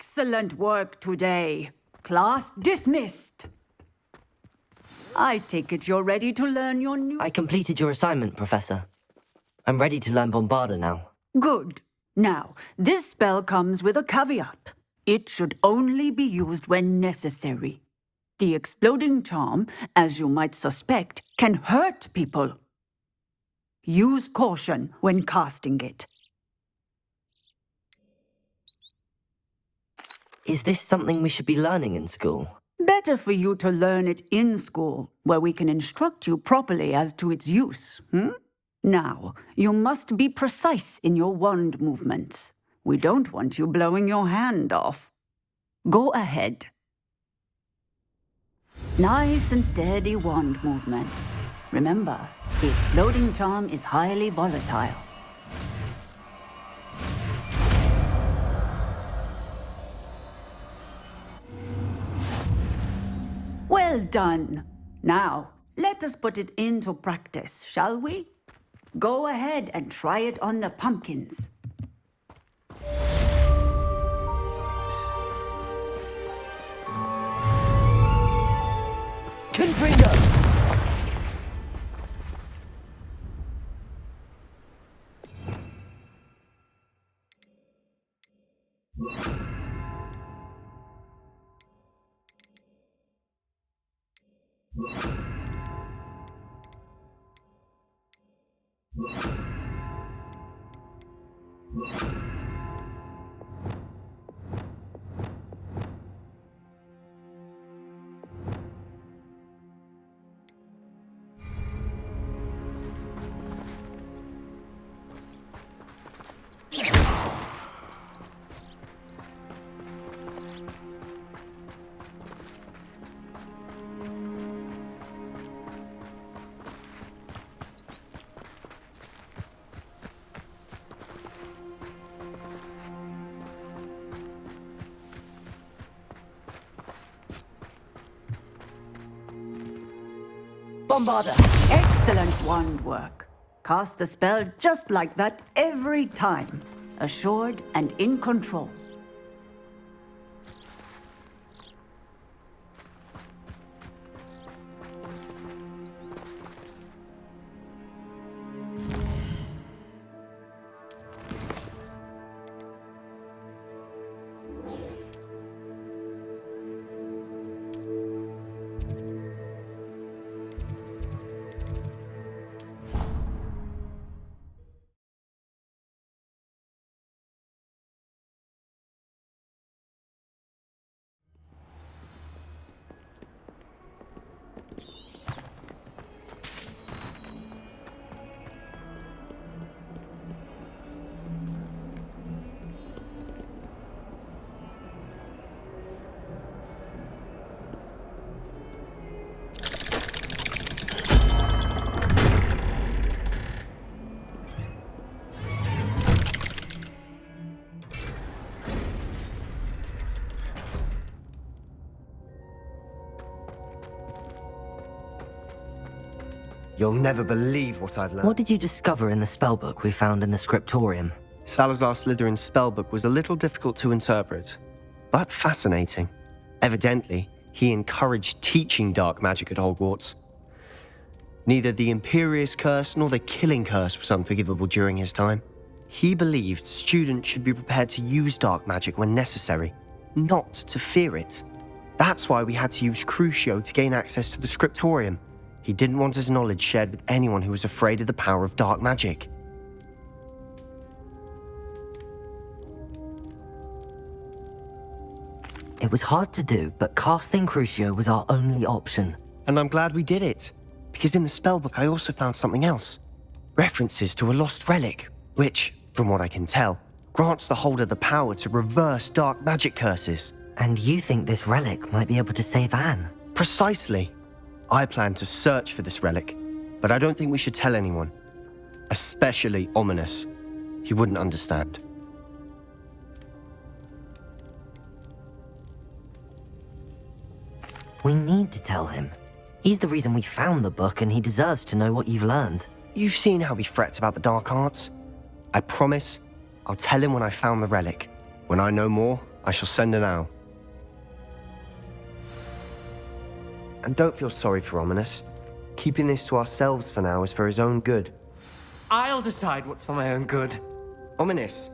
Excellent work today. Class dismissed. I take it you're ready to learn your new... I completed your assignment, Professor. I'm ready to learn Bombarda now. Good. Now, this spell comes with a caveat. It should only be used when necessary. The exploding charm, as you might suspect, can hurt people. Use caution when casting it. Is this something we should be learning in school? Better for you to learn it in school, where we can instruct you properly as to its use. Now, you must be precise in your wand movements. We don't want you blowing your hand off. Go ahead. Nice and steady wand movements. Remember, the exploding charm is highly volatile. Well done. Now, let us put it into practice, shall we? Go ahead and try it on the pumpkins. Confringo! Bombarda! Excellent wand work. Cast the spell just like that every time. Assured and in control. You'll never believe what I've learned. What did you discover in the spellbook we found in the scriptorium? Salazar Slytherin's spellbook was a little difficult to interpret, but fascinating. Evidently, he encouraged teaching dark magic at Hogwarts. Neither the Imperious Curse nor the Killing Curse was unforgivable during his time. He believed students should be prepared to use dark magic when necessary, not to fear it. That's why we had to use Crucio to gain access to the scriptorium. He didn't want his knowledge shared with anyone who was afraid of the power of dark magic. It was hard to do, but casting Crucio was our only option. And I'm glad we did it, because in the spellbook I also found something else. References to a lost relic, which, from what I can tell, grants the holder the power to reverse dark magic curses. And you think this relic might be able to save Anne? Precisely. I plan to search for this relic, but I don't think we should tell anyone. Especially Ominous. He wouldn't understand. We need to tell him. He's the reason we found the book, and he deserves to know what you've learned. You've seen how he frets about the dark arts. I promise I'll tell him when I found the relic. When I know more, I shall send her now. And don't feel sorry for Ominous. Keeping this to ourselves for now is for his own good. I'll decide what's for my own good. Ominous,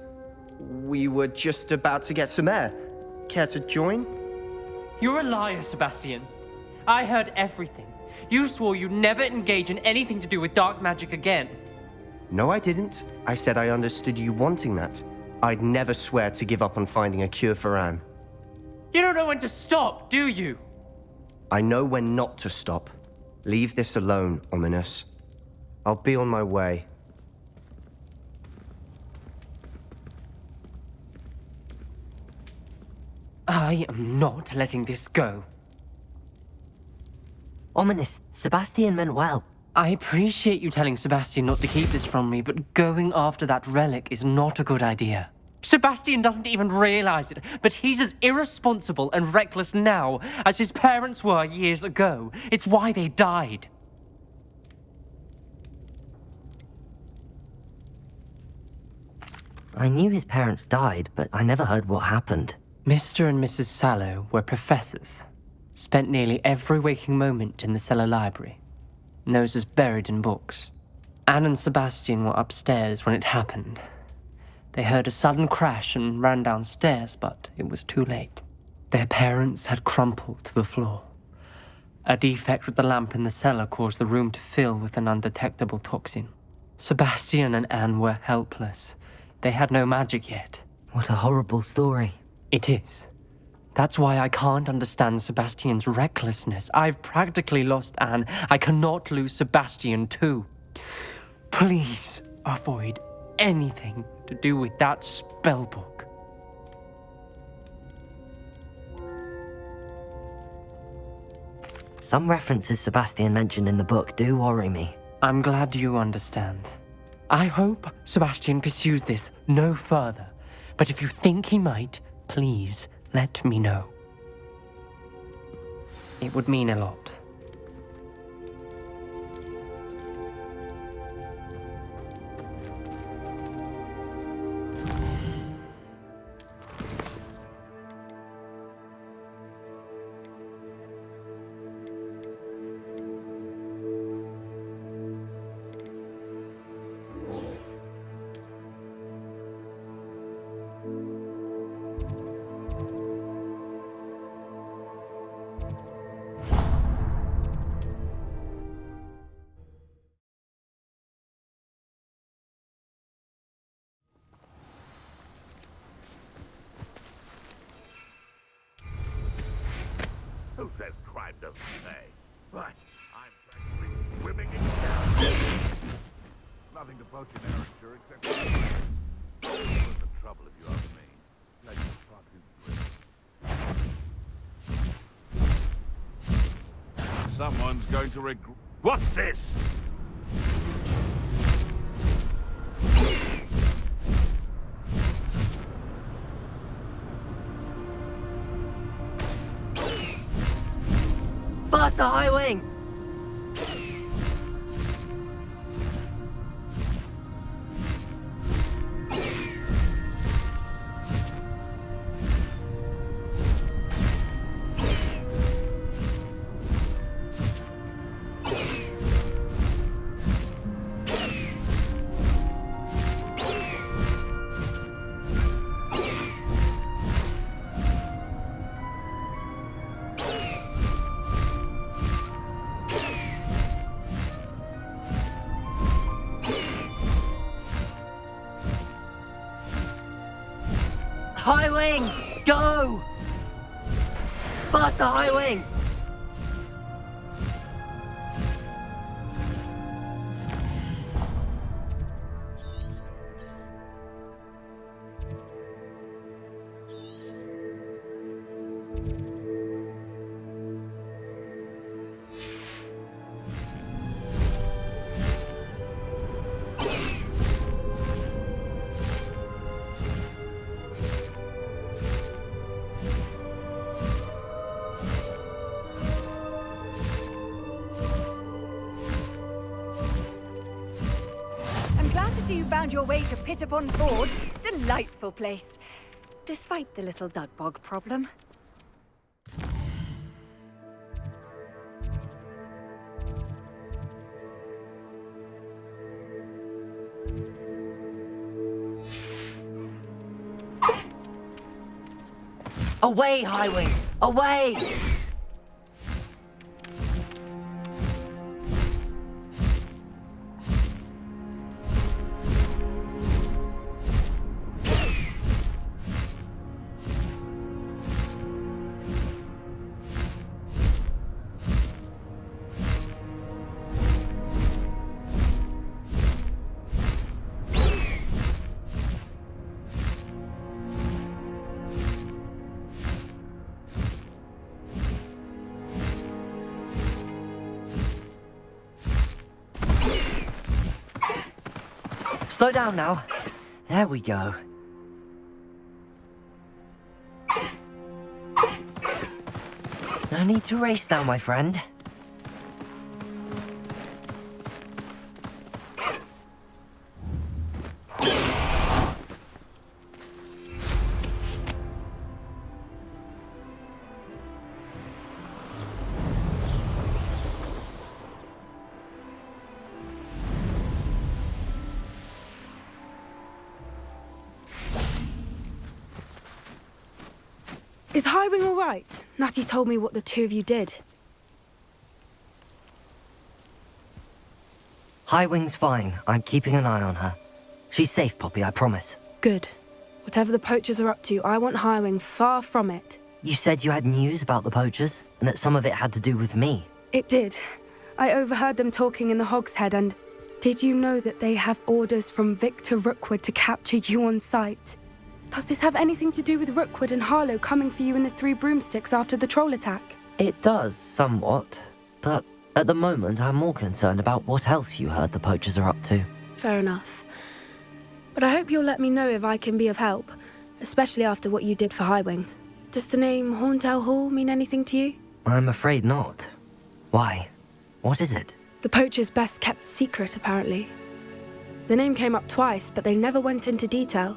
we were just about to get some air. Care to join? You're a liar, Sebastian. I heard everything. You swore you'd never engage in anything to do with dark magic again. No, I didn't. I said I understood you wanting that. I'd never swear to give up on finding a cure for Anne. You don't know when to stop, do you? I know when not to stop. Leave this alone, Ominous. I'll be on my way. I am not letting this go. Ominous, Sebastian meant well. I appreciate you telling Sebastian not to keep this from me, but going after that relic is not a good idea. Sebastian doesn't even realize it, but he's as irresponsible and reckless now as his parents were years ago. It's why they died. I knew his parents died, but I never heard what happened. Mr. and Mrs. Sallow were professors. Spent nearly every waking moment in the cellar library. Noses buried in books. Anne and Sebastian were upstairs when it happened. They heard a sudden crash and ran downstairs, but it was too late. Their parents had crumpled to the floor. A defect with the lamp in the cellar caused the room to fill with an undetectable toxin. Sebastian and Anne were helpless. They had no magic yet. What a horrible story. It is. That's why I can't understand Sebastian's recklessness. I've practically lost Anne. I cannot lose Sebastian too. Please avoid anything to do with that spellbook. Some references Sebastian mentioned in the book do worry me. I'm glad you understand. I hope Sebastian pursues this no further, but if you think he might, please let me know. It would mean a lot. Who says crime doesn't pay? But I'm practically swimming in cash. Nothing to poach in errand, sure, except what's the trouble if you ask me? Like fucking drink. Someone's going to regret. What's this? Faster, High Wing! High Wing! Go! Faster, High Wing! I'm glad to see you found your way to Pitt-upon-Ford. Delightful place. despite the little dug bog problem. Away, Howin! Away! Slow down now. There we go. No need to race now, my friend. Is Howin all right? Natty told me what the two of you did. Howin's fine. I'm keeping an eye on her. She's safe, Poppy, I promise. Good. Whatever the Poachers are up to, I want Howin far from it. You said you had news about the Poachers, and that some of it had to do with me. It did. I overheard them talking in the Hog's Head, and did you know that they have orders from Victor Rookwood to capture you on sight? Does this have anything to do with Rookwood and Harlow coming for you in the Three Broomsticks after the troll attack? It does, somewhat. But at the moment, I'm more concerned about what else you heard the Poachers are up to. Fair enough. But I hope you'll let me know if I can be of help, especially after what you did for Howin. Does the name Horntail Hall mean anything to you? I'm afraid not. Why? What is it? The Poachers' best-kept secret, apparently. The name came up twice, but they never went into detail.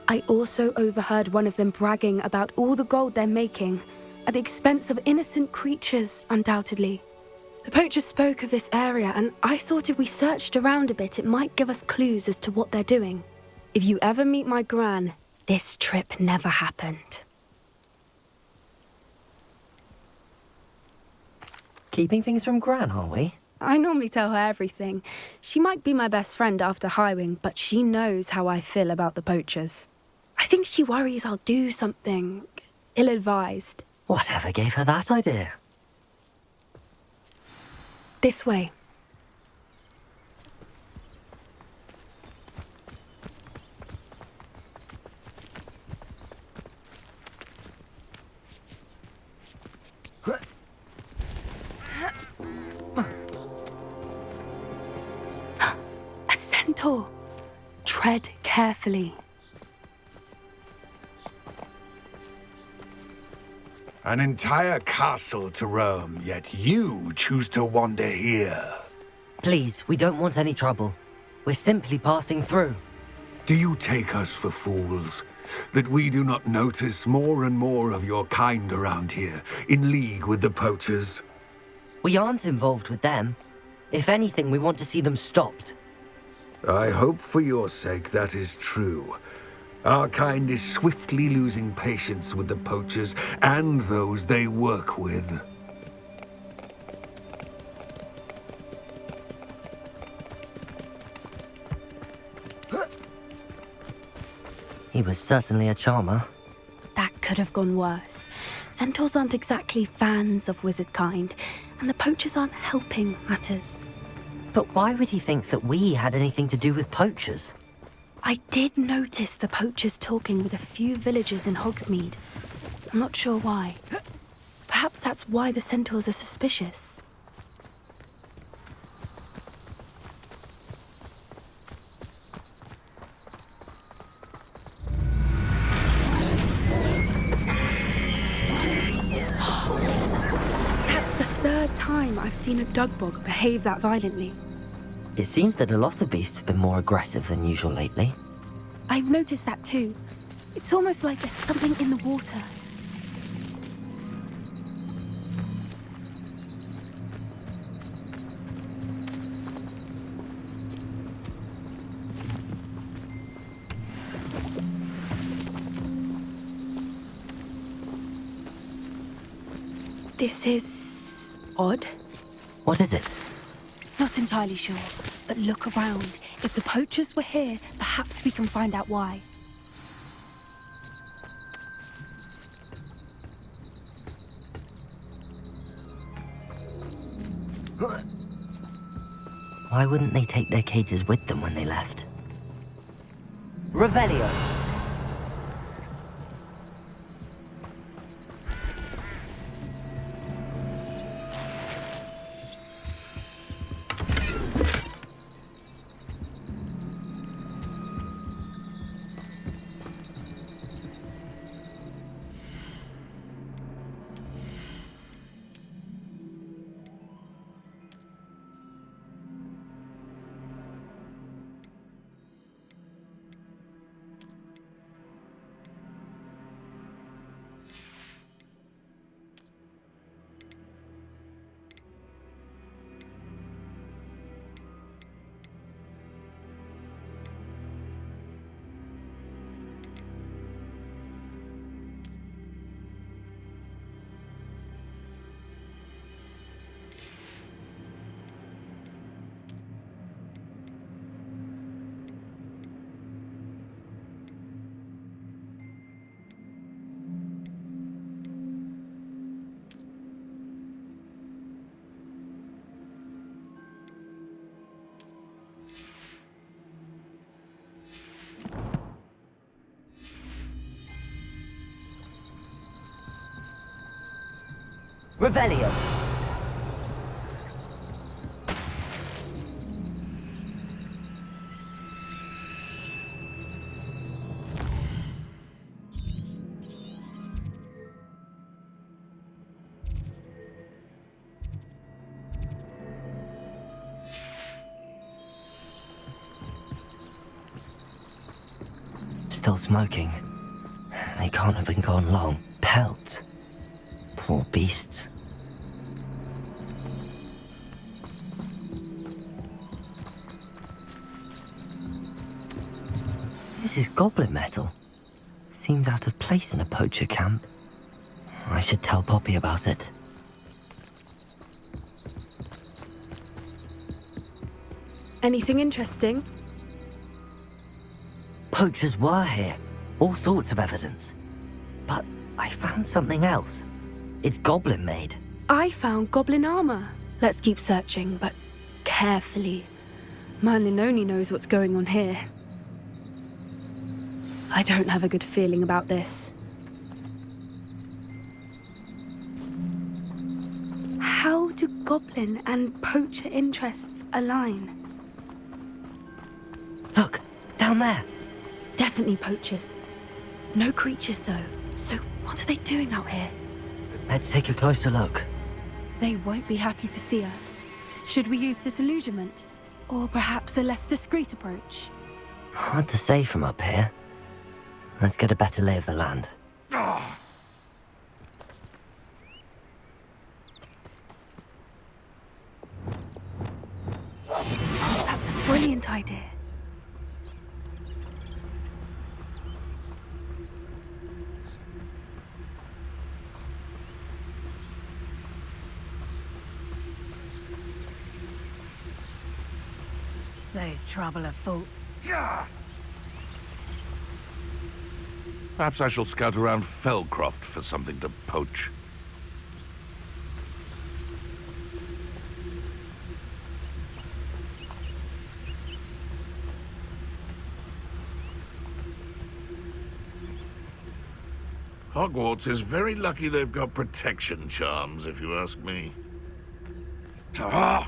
I also overheard one of them bragging about all the gold they're making, at the expense of innocent creatures, undoubtedly. The Poachers spoke of this area, and I thought if we searched around a bit, it might give us clues as to what they're doing. If you ever meet my Gran, this trip never happened. Keeping things from Gran, are we? I normally tell her everything. She might be my best friend after Howin, but she knows how I feel about the Poachers. I think she worries I'll do something ill-advised. Whatever gave her that idea? This way. A centaur. Tread carefully. An entire castle to roam, yet you choose to wander here. Please, we don't want any trouble. We're simply passing through. Do you take us for fools? That we do not notice more and more of your kind around here, in league with the Poachers? We aren't involved with them. If anything, we want to see them stopped. I hope for your sake that is true. Our kind is swiftly losing patience with the Poachers and those they work with. He was certainly a charmer. That could have gone worse. Centaurs aren't exactly fans of wizard kind, and the Poachers aren't helping matters. But why would he think that we had anything to do with Poachers? I did notice the Poachers talking with a few villagers in Hogsmeade. I'm not sure why. Perhaps that's why the Centaurs are suspicious. That's the third time I've seen a dugbog behave that violently. It seems that a lot of beasts have been more aggressive than usual lately. I've noticed that too. It's almost like there's something in the water. This is odd. What is it? Not entirely sure, but look around. If the poachers were here, perhaps we can find out why. Why wouldn't they take their cages with them when they left? Revelio! Revelio! Still smoking. They can't have been gone long. Pelts. Poor beasts. This is goblin metal. Seems out of place in a poacher camp. I should tell Poppy about it. Anything interesting? Poachers were here. All sorts of evidence. But I found something else. It's goblin made. I found goblin armor. Let's keep searching, but carefully. Merlin only knows what's going on here. I don't have a good feeling about this. How do goblin and poacher interests align? Look, down there. Definitely poachers. No creatures, though. So what are they doing out here? Let's take a closer look. They won't be happy to see us. Should we use disillusionment? Or perhaps a less discreet approach? Hard to say from up here. Let's get a better lay of the land. That's a brilliant idea. There's trouble afoot. Perhaps I shall scout around Felcroft for something to poach. Hogwarts is very lucky they've got protection charms, if you ask me. Ta-ha!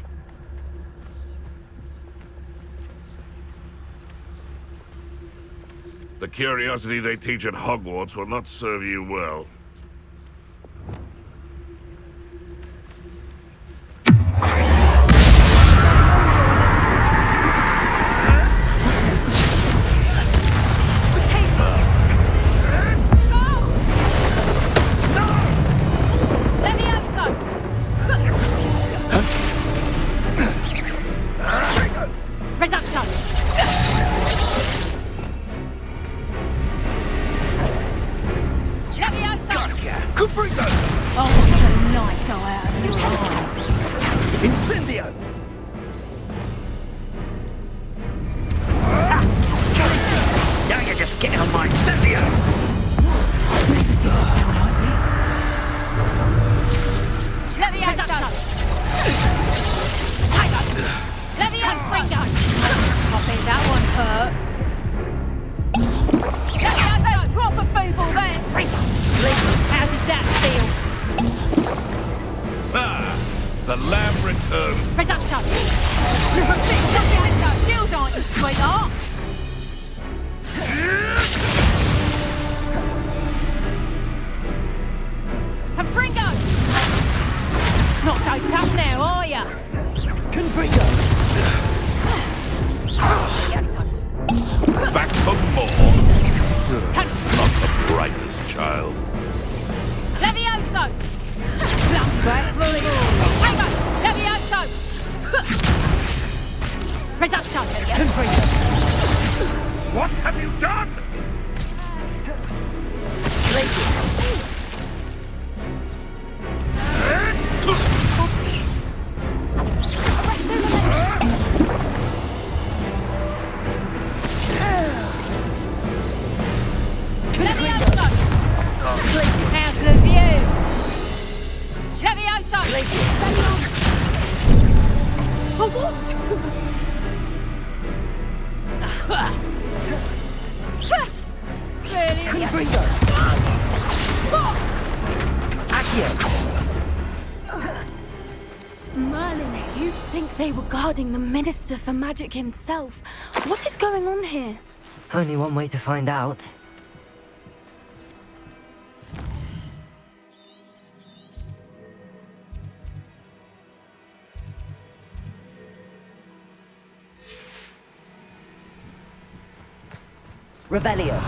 The curiosity they teach at Hogwarts will not serve you well. Get on my Revelio! Never seen a spell like this. Levioso! Levioso! Copy, that one hurt. Levioso's proper feeble then! How did that feel? Ah, the lab returns. Reducto! Levioso, skills aren't you, sweetheart? Confringo! Not so tough now, are ya? Confringo! Back for more. Not the brightest child. Levioso! Lump back for it all. Hang on! Levioso! Reducto, Levioso! Confringo! What have you done? Levioso! How's the view? Levioso! For what? Really? Confringo! Merlin, you'd think they were guarding the Minister for Magic himself. What is going on here? Only one way to find out. Revelio.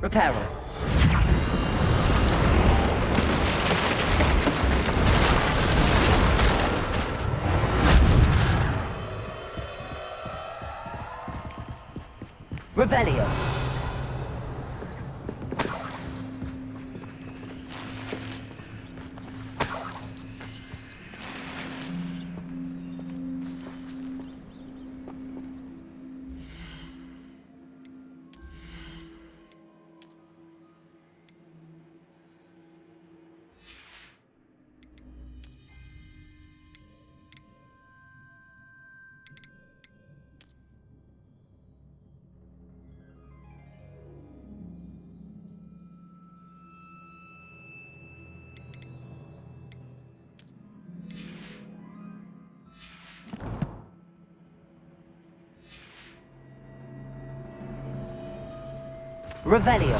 Reparo. Revelio. Revelio.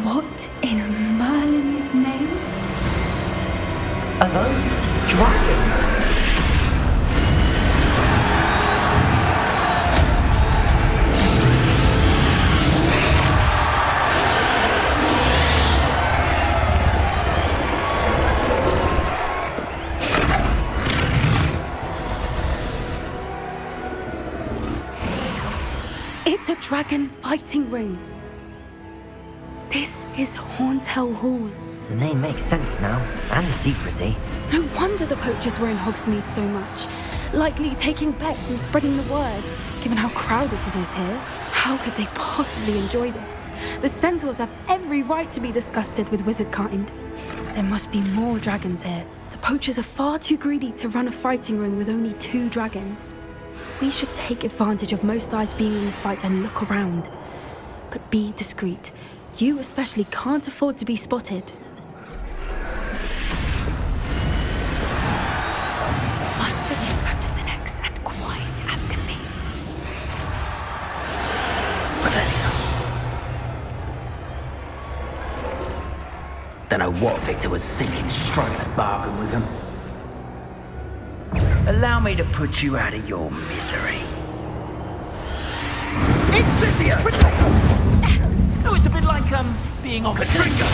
What in Merlin's name? Are those dragons? It's a dragon fighting ring. This is Hauntel Hall. The name makes sense now, and the secrecy. No wonder the poachers were in Hogsmeade so much. Likely taking bets and spreading the word, given how crowded it is here. How could they possibly enjoy this? The centaurs have every right to be disgusted with wizard kind. There must be more dragons here. The poachers are far too greedy to run a fighting ring with only 2 dragons. We should take advantage of most eyes being in the fight and look around. But be discreet. You especially can't afford to be spotted. One foot in front of the next and quiet as can be. Revelio. Don't know what Victor was thinking, striking a bargain with him. Allow me to put you out of your misery. Incendio! Oh, it's a bit like, being on the trigger.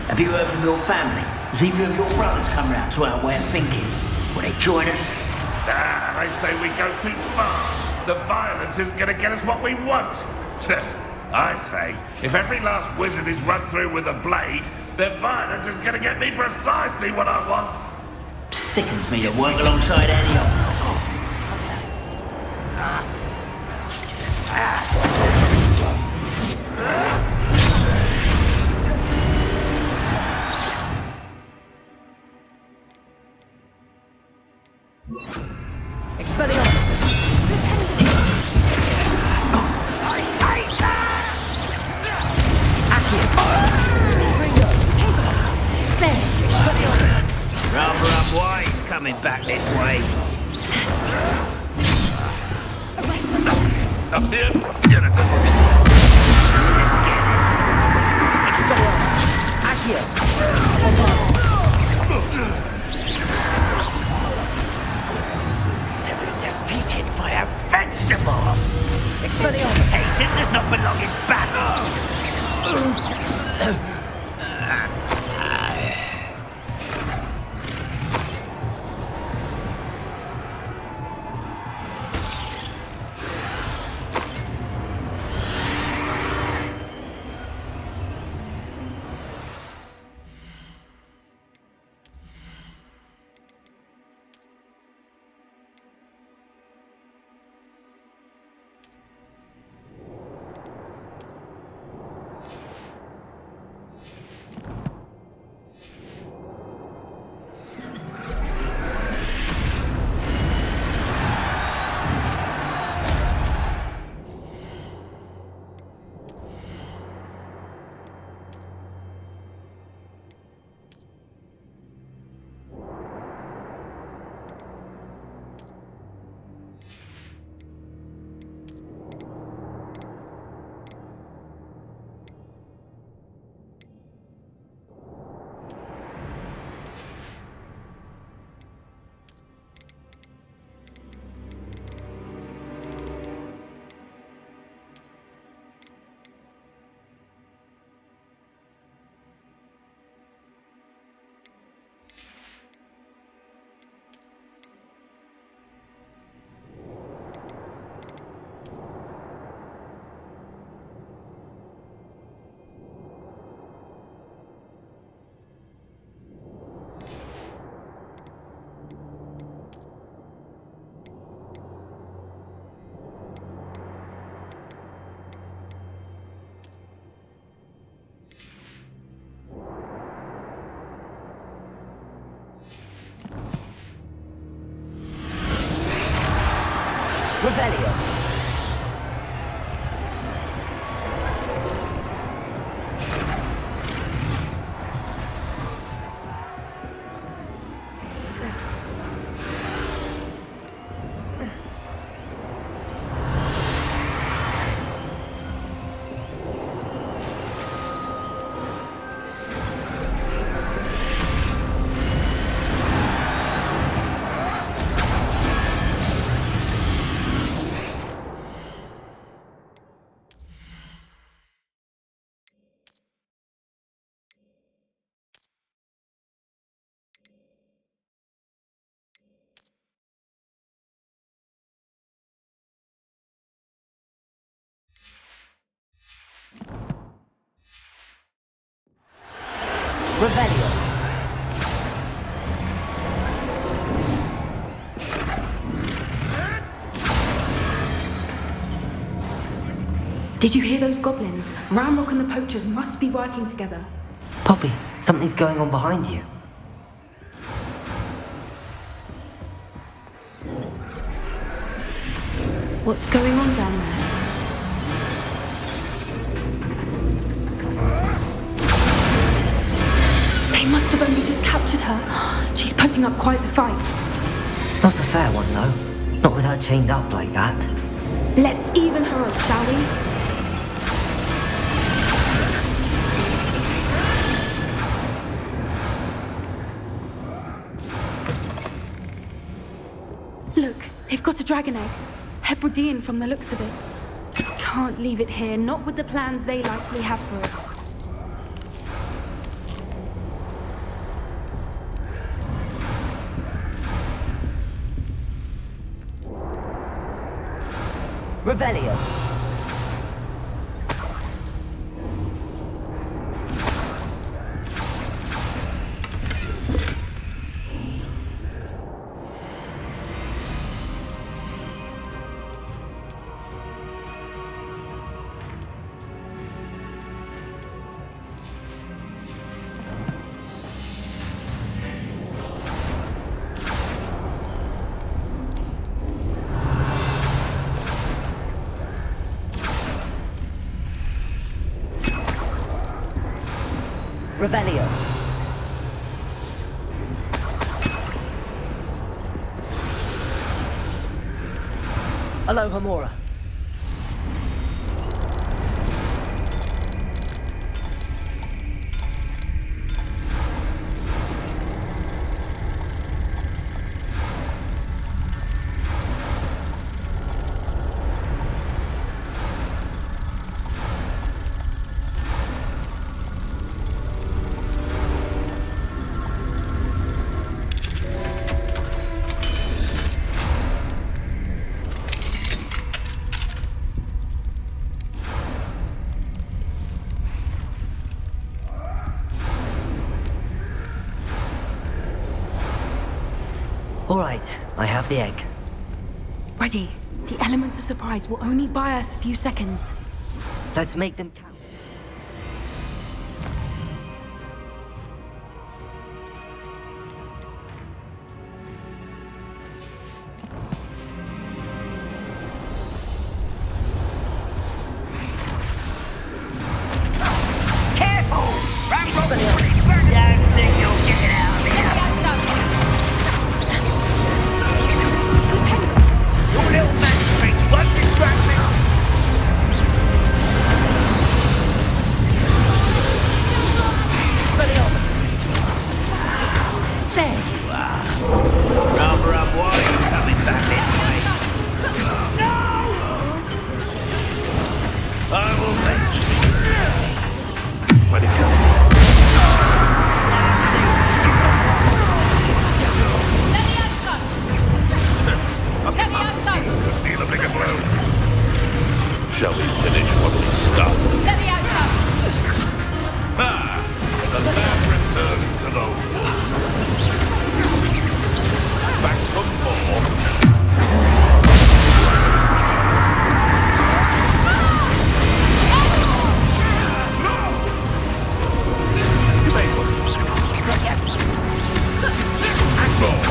Have you heard from your family? Has either of your brothers come round to our way of thinking? Will they join us? Ah, they say we go too far. The violence isn't going to get us what we want. I say, if every last wizard is run through with a blade, then violence is going to get me precisely what I want. Sickens me to work alongside any of them. Expelliarmus! I hate that! Accio! Ringo! There! Expelliarmus! Rather unwise coming back this way. Up here! Get it! Let's get this over with. Expelliarmus! Accio! Defeated by a vegetable! Expelliarmus! Hasten does not belong in battle! Revelio. Revelio. Did you hear those goblins? Ramrock and the Poachers must be working together. Poppy, something's going on behind you. What's going on down there? They must have only just captured her. She's putting up quite the fight. Not a fair one, though. Not with her chained up like that. Let's even her up, shall we? Look, they've got a dragon egg. Hebridean from the looks of it. Can't leave it here, not with the plans they likely have for it. Revelio. Revelio. Alohomora. All right, I have the egg. Ready. The element of surprise will only buy us a few seconds. Let's make them count. Careful! Rambo, pretty square. Don't think you'll get it out of here. Your little magistrate's won't distract me. There you are. Rather unwise coming back this way. No! I will make you. When it comes. Deal a bigger blow. Shall we finish what we started? Ah! The land returns to the back for more. You may want to. And more.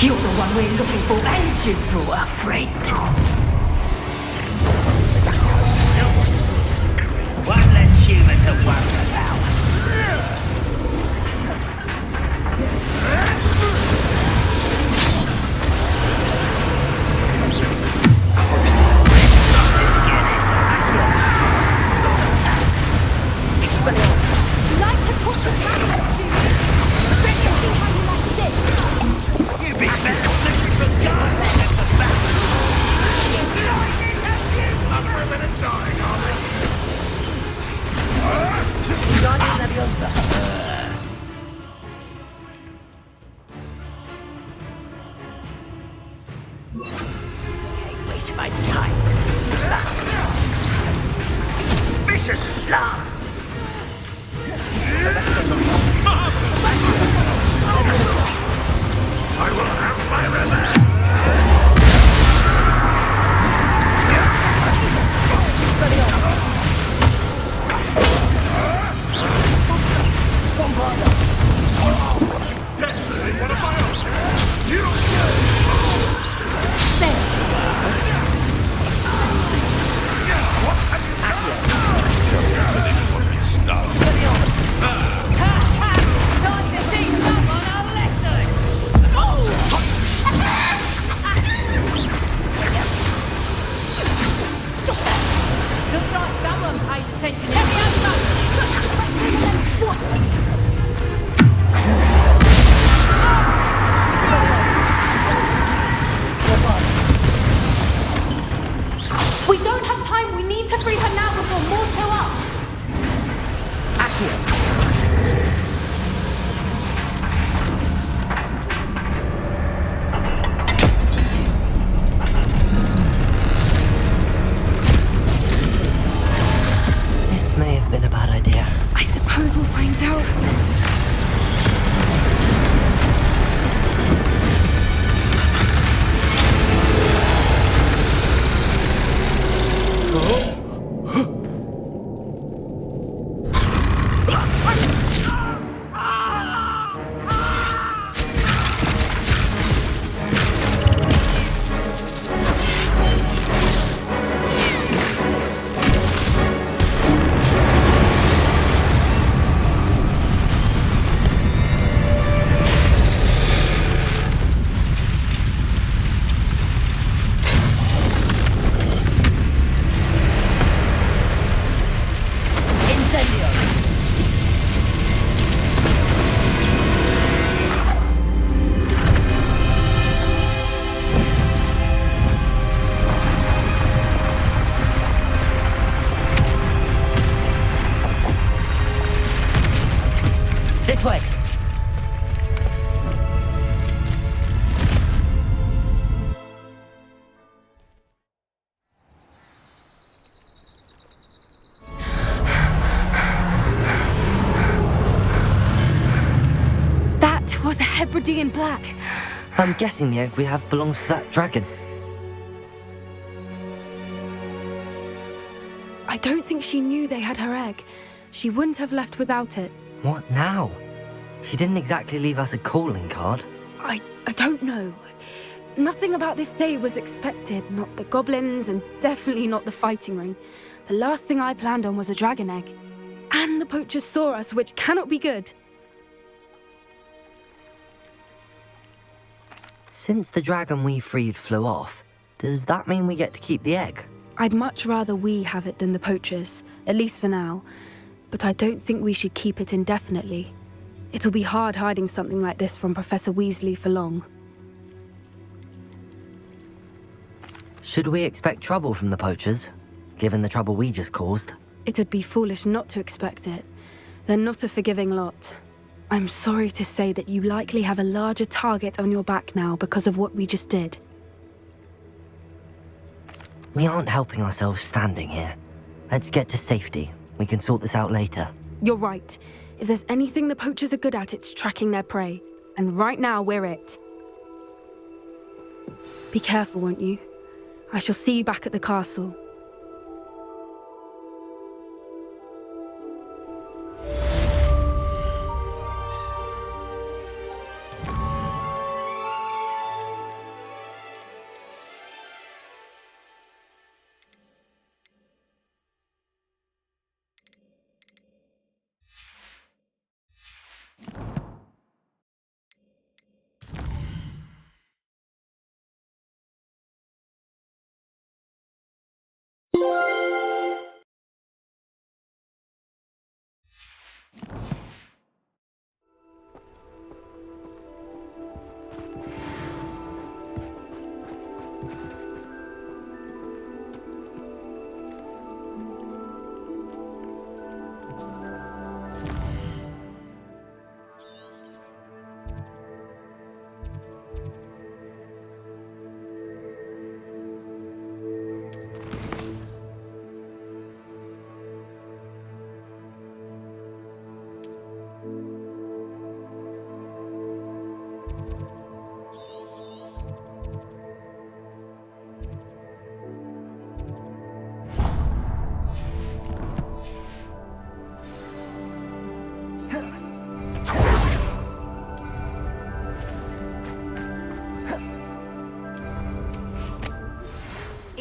You're the one we're looking for, and you brought a friend. One less human to worry about. This kid is Expelliarmus. Like to talk to Animagus, do you? Don't you see how you like this? You'd be better simply for God than for battle. I'm living and dying on it. Guardian Leviosa. Ain't wasting my time. Blast. Vicious blast. I will have my revenge. Bombarda. Death in one of my own. You. What have you done? Expelliarmus. Time to teach someone a lesson! Stop that. Looks like someone pays attention. Levioso! We don't have time. We need to free her now before more show up. This may have been a bad idea. I suppose we'll find out. This way! That was a Hebridean black. I'm guessing the egg we have belongs to that dragon. I don't think she knew they had her egg. She wouldn't have left without it. What now? She didn't exactly leave us a calling card. I don't know. Nothing about this day was expected. Not the goblins, and definitely not the fighting ring. The last thing I planned on was a dragon egg. And the poachers saw us, which cannot be good. Since the dragon we freed flew off, does that mean we get to keep the egg? I'd much rather we have it than the poachers, at least for now. But I don't think we should keep it indefinitely. It'll be hard hiding something like this from Professor Weasley for long. Should we expect trouble from the poachers, given the trouble we just caused? It would be foolish not to expect it. They're not a forgiving lot. I'm sorry to say that you likely have a larger target on your back now because of what we just did. We aren't helping ourselves standing here. Let's get to safety. We can sort this out later. You're right. If there's anything the poachers are good at, it's tracking their prey. And right now, we're it. Be careful, won't you? I shall see you back at the castle.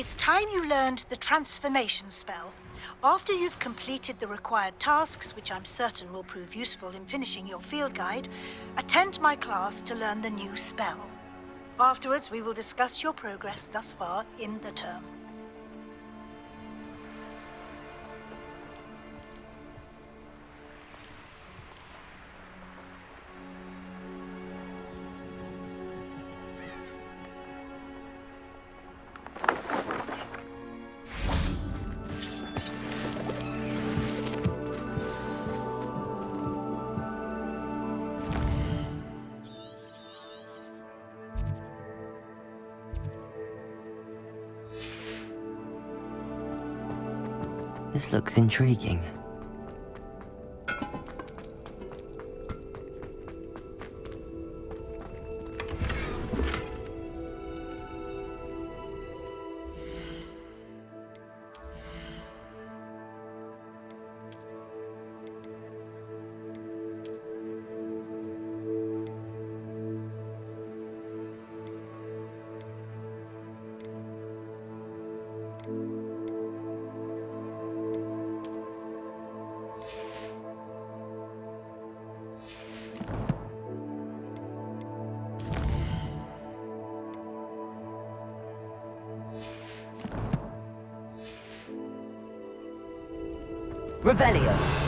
It's time you learned the transformation spell. After you've completed the required tasks, which I'm certain will prove useful in finishing your field guide, attend my class to learn the new spell. Afterwards, we will discuss your progress thus far in the term. This looks intriguing. Revelio.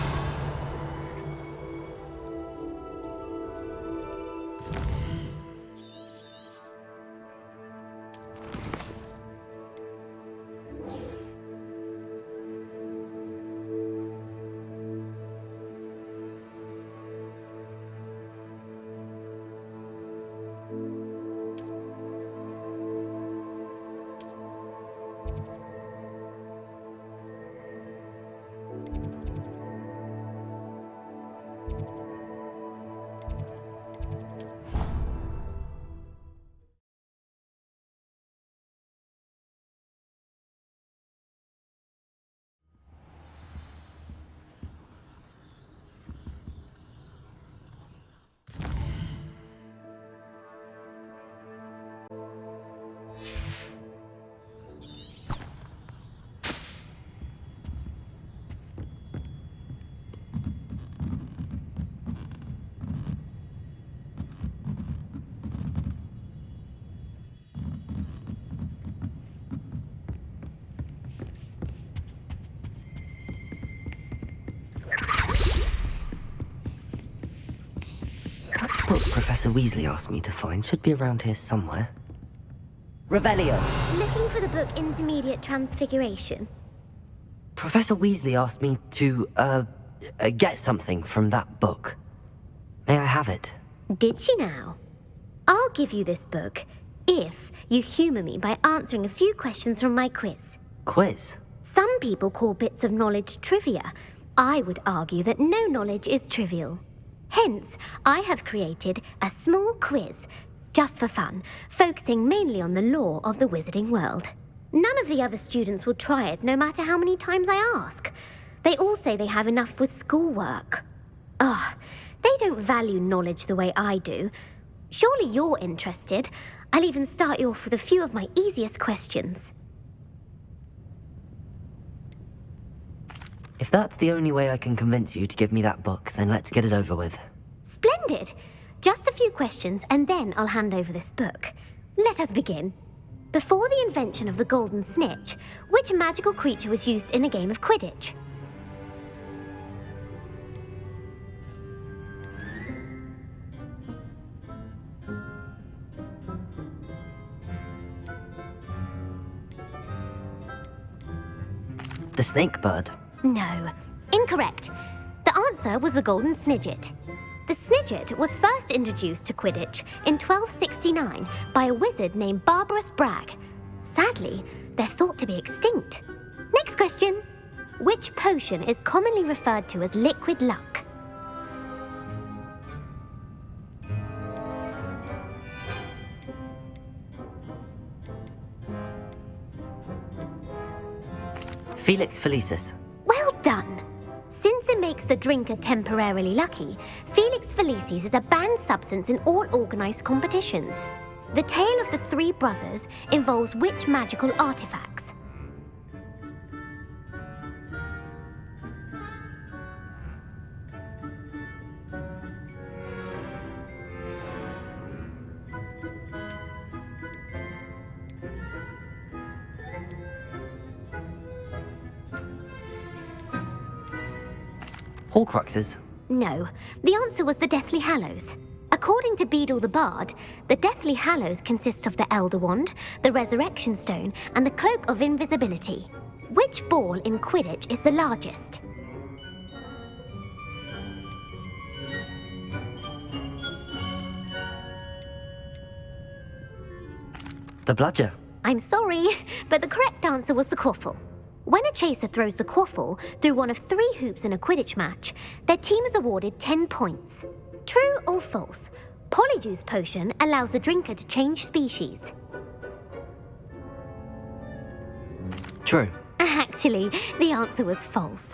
Book Professor Weasley asked me to find should be around here somewhere. Revelio. Looking for the book Intermediate Transfiguration. Professor Weasley asked me to, get something from that book. May I have it? Did she now? I'll give you this book if you humour me by answering a few questions from my quiz. Quiz? Some people call bits of knowledge trivia. I would argue that no knowledge is trivial. Hence, I have created a small quiz, just for fun, focusing mainly on the lore of the wizarding world. None of the other students will try it, no matter how many times I ask. They all say they have enough with schoolwork. Ugh, they don't value knowledge the way I do. Surely you're interested. I'll even start you off with a few of my easiest questions. If that's the only way I can convince you to give me that book, then let's get it over with. Splendid! Just a few questions, and then I'll hand over this book. Let us begin. Before the invention of the golden snitch, which magical creature was used in a game of Quidditch? The snake bird. No, incorrect. The answer was the golden snidget. The snidget was first introduced to Quidditch in 1269 by a wizard named Barbarous Bragg. Sadly, they're thought to be extinct. Next question. Which potion is commonly referred to as liquid luck? Felix Felicis. Well done. Since it makes the drinker temporarily lucky, Felix Felicis is a banned substance in all organised competitions. The tale of the three brothers involves which magical artifacts? Horcruxes? No, the answer was the Deathly Hallows. According to Beadle the Bard, the Deathly Hallows consist of the Elder Wand, the Resurrection Stone, and the Cloak of Invisibility. Which ball in Quidditch is the largest? The bludger. I'm sorry, but the correct answer was the quaffle. When a chaser throws the quaffle through one of 3 hoops in a Quidditch match, their team is awarded 10 points. True or false? Polyjuice Potion allows the drinker to change species. True. Actually, the answer was false.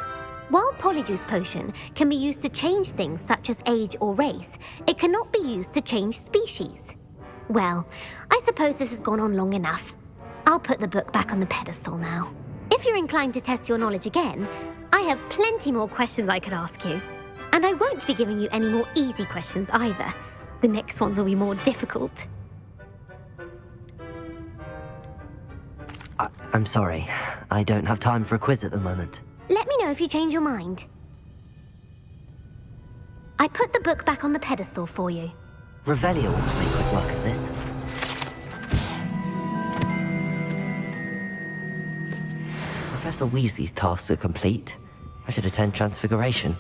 While Polyjuice Potion can be used to change things such as age or race, it cannot be used to change species. Well, I suppose this has gone on long enough. I'll put the book back on the pedestal now. If you're inclined to test your knowledge again, I have plenty more questions I could ask you. And I won't be giving you any more easy questions either. The next ones will be more difficult. I'm sorry. I don't have time for a quiz at the moment. Let me know if you change your mind. I put the book back on the pedestal for you. Revelio ought to make quick work of this. Professor Weasley's tasks are complete. I should attend Transfiguration.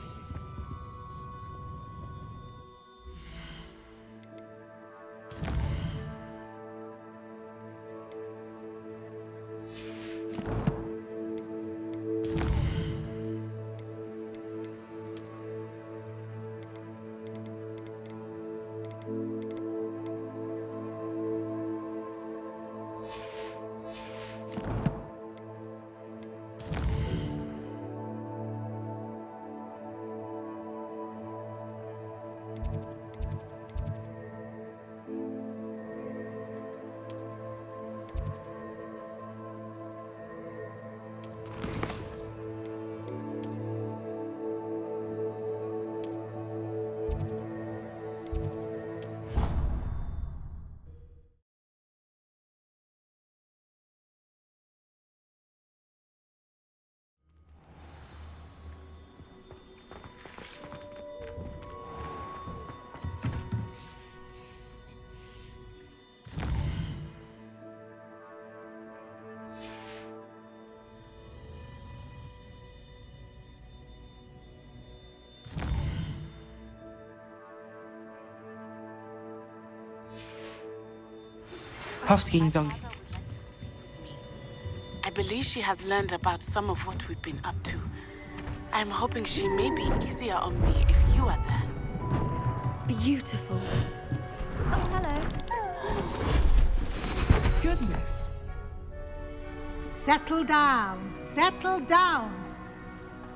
I believe she has learned about some of what we've been up to. I'm hoping she may be easier on me if you are there. Beautiful. Oh, hello. Goodness. Settle down. Settle down.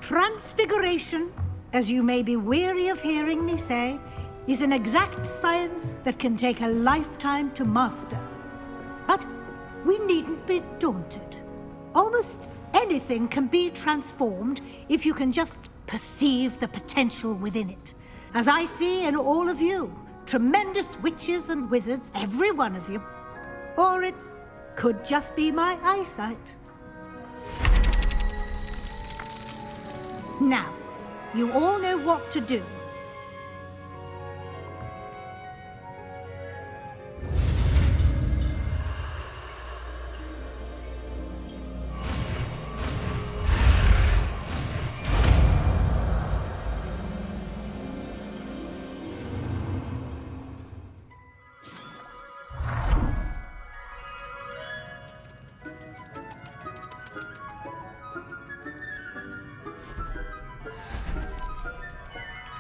Transfiguration, as you may be weary of hearing me say, is an exact science that can take a lifetime to master. But we needn't be daunted. Almost anything can be transformed if you can just perceive the potential within it. As I see in all of you, tremendous witches and wizards, every one of you. Or it could just be my eyesight. Now, you all know what to do.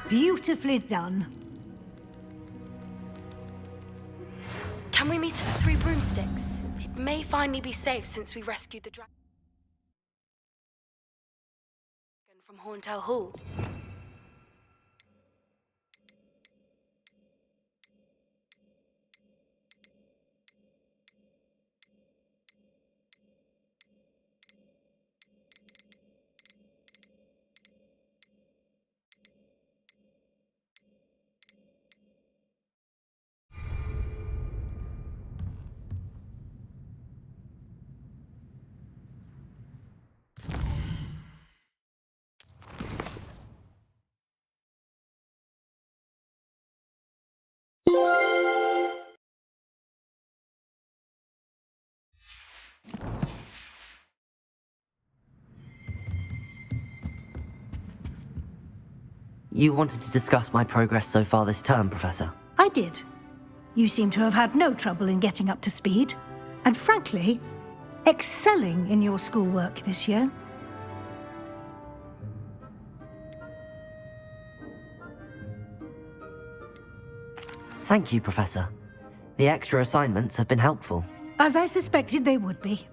Beautifully done. Can we meet at the Three Broomsticks? It may finally be safe since we rescued the dragon from Horntail Hall. You wanted to discuss my progress so far this term, Professor. I did. You seem to have had no trouble in getting up to speed, and frankly, excelling in your schoolwork this year. Thank you, Professor. The extra assignments have been helpful. As I suspected they would be.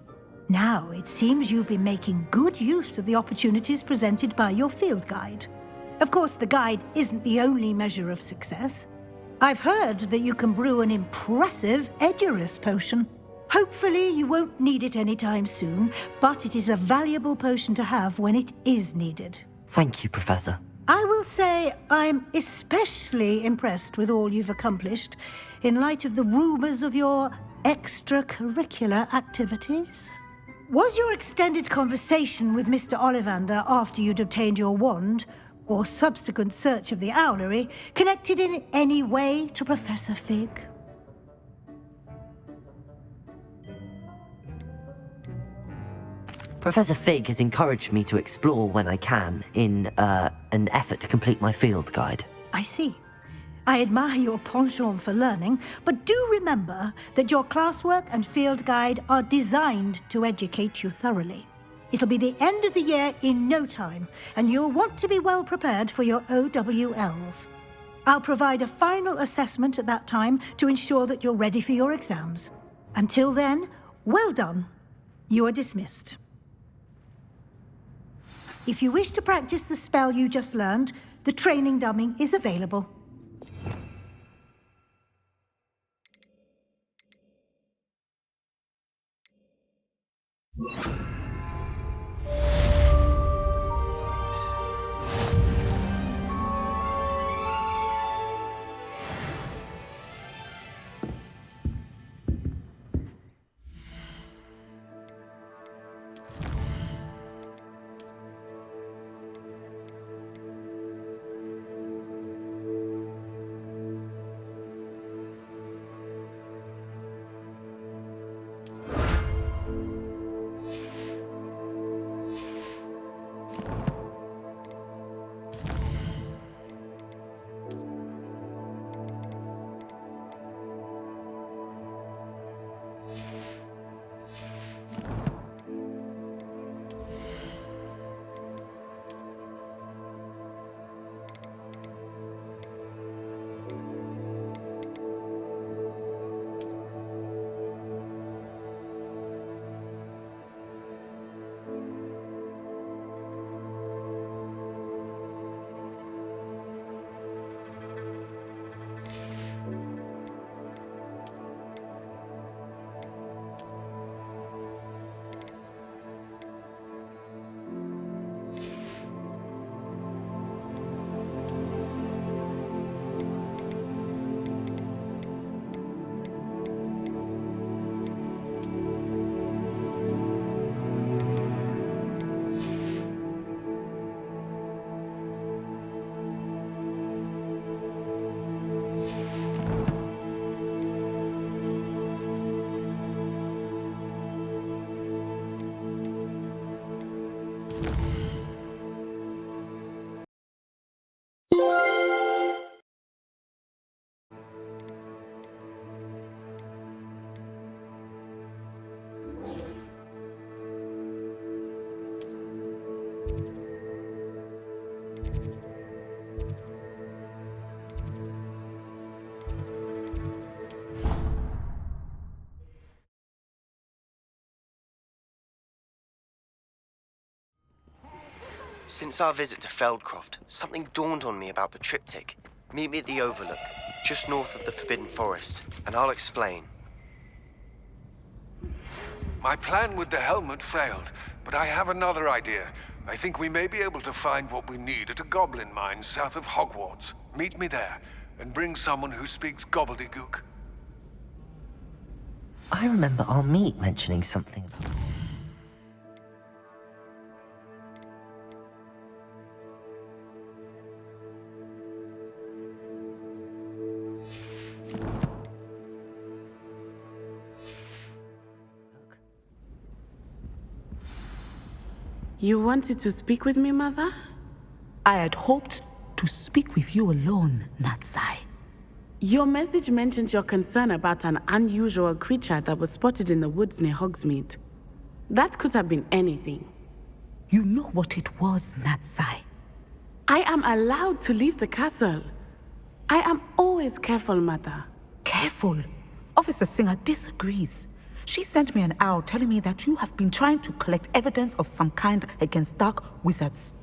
Now, it seems you've been making good use of the opportunities presented by your field guide. Of course, the guide isn't the only measure of success. I've heard that you can brew an impressive Edurus potion. Hopefully, you won't need it anytime soon, but it is a valuable potion to have when it is needed. Thank you, Professor. I will say I'm especially impressed with all you've accomplished in light of the rumors of your extracurricular activities. Was your extended conversation with Mr. Ollivander after you'd obtained your wand, or subsequent search of the owlery, connected in any way to Professor Fig? Professor Fig has encouraged me to explore when I can in an effort to complete my field guide. I see. I admire your penchant for learning, but do remember that your classwork and field guide are designed to educate you thoroughly. It'll be the end of the year in no time, and you'll want to be well prepared for your OWLs. I'll provide a final assessment at that time to ensure that you're ready for your exams. Until then, well done. You are dismissed. If you wish to practice the spell you just learned, the training dummy is available. Since our visit to Feldcroft, something dawned on me about the triptych. Meet me at the Overlook, just north of the Forbidden Forest, and I'll explain. My plan with the helmet failed, but I have another idea. I think we may be able to find what we need at a goblin mine south of Hogwarts. Meet me there, and bring someone who speaks Gobbledegook. I remember our meet mentioning something about... You wanted to speak with me, Mother? I had hoped to speak with you alone, Natsai. Your message mentioned your concern about an unusual creature that was spotted in the woods near Hogsmeade. That could have been anything. You know what it was, Natsai. I am allowed to leave the castle. I am always careful, Mother. Careful? Officer Singer disagrees. She sent me an owl telling me that you have been trying to collect evidence of some kind against dark wizards.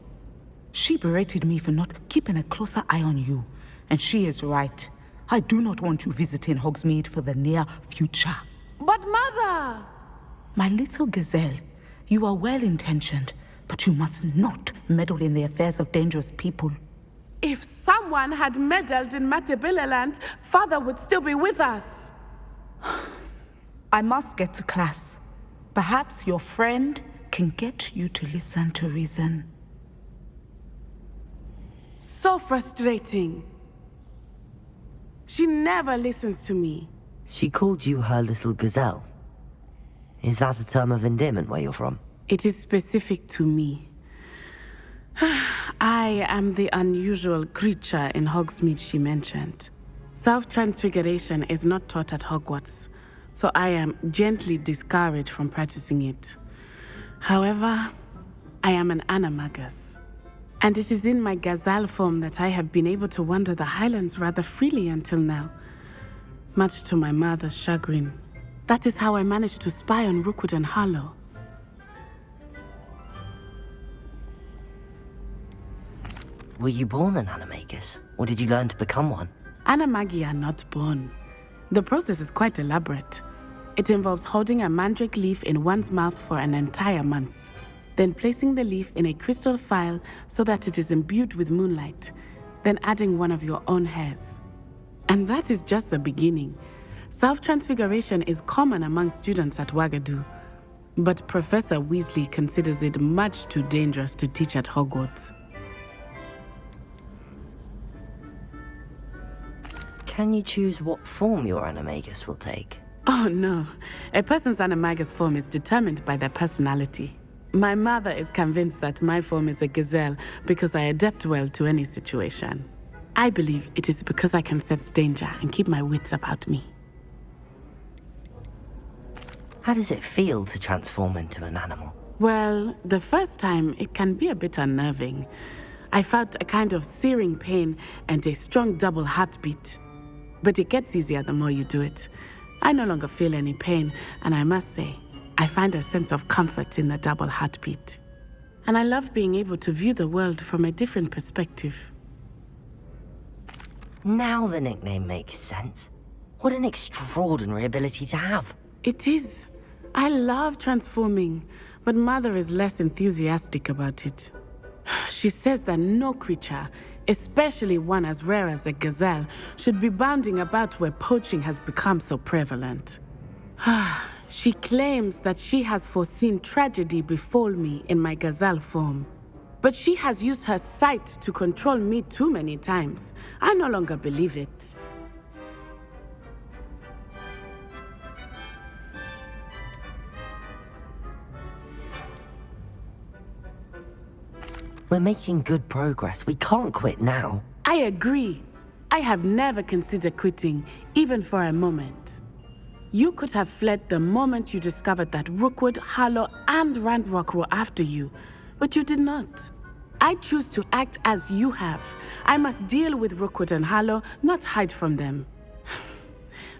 She berated me for not keeping a closer eye on you, and she is right. I do not want you visiting Hogsmeade for the near future. But Mother! My little gazelle, you are well-intentioned, but you must not meddle in the affairs of dangerous people. If someone had meddled in Matabeleland, Father would still be with us. I must get to class. Perhaps your friend can get you to listen to reason. So frustrating. She never listens to me. She called you her little gazelle. Is that a term of endearment where you're from? It is specific to me. I am the unusual creature in Hogsmeade she mentioned. Self-transfiguration is not taught at Hogwarts, so I am gently discouraged from practicing it. However, I am an Animagus, and it is in my gazelle form that I have been able to wander the Highlands rather freely until now, much to my mother's chagrin. That is how I managed to spy on Rookwood and Harlow. Were you born an Animagus, or did you learn to become one? Animagi are not born. The process is quite elaborate. It involves holding a mandrake leaf in one's mouth for an entire month, then placing the leaf in a crystal phial so that it is imbued with moonlight, then adding one of your own hairs. And that is just the beginning. Self-transfiguration is common among students at Wagadu, but Professor Weasley considers it much too dangerous to teach at Hogwarts. Can you choose what form your Animagus will take? Oh no, a person's Animagus form is determined by their personality. My mother is convinced that my form is a gazelle because I adapt well to any situation. I believe it is because I can sense danger and keep my wits about me. How does it feel to transform into an animal? Well, the first time it can be a bit unnerving. I felt a kind of searing pain and a strong double heartbeat. But it gets easier the more you do it. I no longer feel any pain, and I must say, I find a sense of comfort in the double heartbeat. And I love being able to view the world from a different perspective. Now the nickname makes sense. What an extraordinary ability to have. It is. I love transforming, but Mother is less enthusiastic about it. She says that no creature, especially one as rare as a gazelle, should be bounding about where poaching has become so prevalent. She claims that she has foreseen tragedy befall me in my gazelle form. But she has used her sight to control me too many times. I no longer believe it. We're making good progress. We can't quit now. I agree. I have never considered quitting, even for a moment. You could have fled the moment you discovered that Rookwood, Harlow, and Ranrock were after you, but you did not. I choose to act as you have. I must deal with Rookwood and Harlow, not hide from them.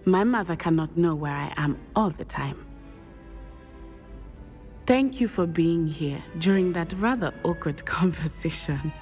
My mother cannot know where I am all the time. Thank you for being here during that rather awkward conversation.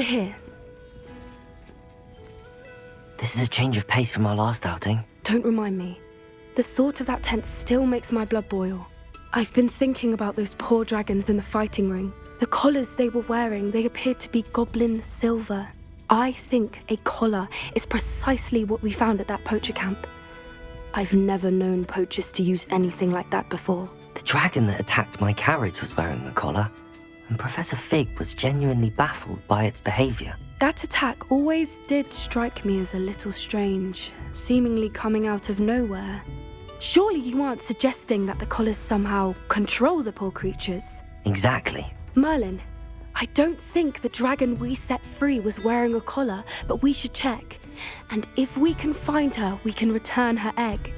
Over here. This is a change of pace from our last outing. Don't remind me. The thought of that tent still makes my blood boil. I've been thinking about those poor dragons in the fighting ring. The collars they were wearing, they appeared to be goblin silver. I think a collar is precisely what we found at that poacher camp. I've never known poachers to use anything like that before. The dragon that attacked my carriage was wearing a collar, and Professor Fig was genuinely baffled by its behavior. That attack always did strike me as a little strange, seemingly coming out of nowhere. Surely you aren't suggesting that the collars somehow control the poor creatures? Exactly. Merlin, I don't think the dragon we set free was wearing a collar, but we should check. And if we can find her, we can return her egg.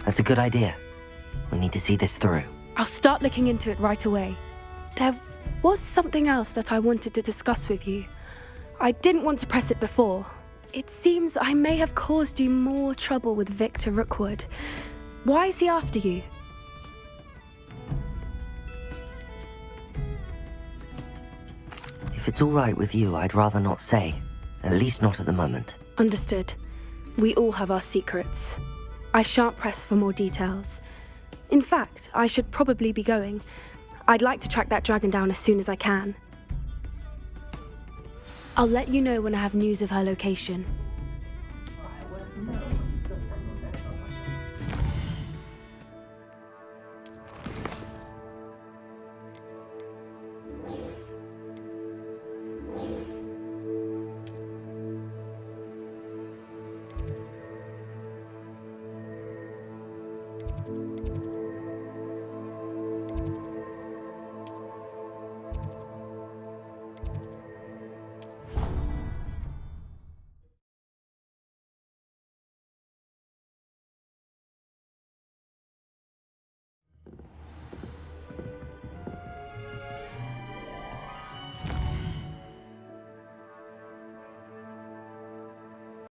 That's a good idea. We need to see this through. I'll start looking into it right away. There was something else that I wanted to discuss with you. I didn't want to press it before. It seems I may have caused you more trouble with Victor Rookwood. Why is he after you? If it's all right with you, I'd rather not say. At least not at the moment. Understood. We all have our secrets. I shan't press for more details. In fact, I should probably be going. I'd like to track that dragon down as soon as I can. I'll let you know when I have news of her location.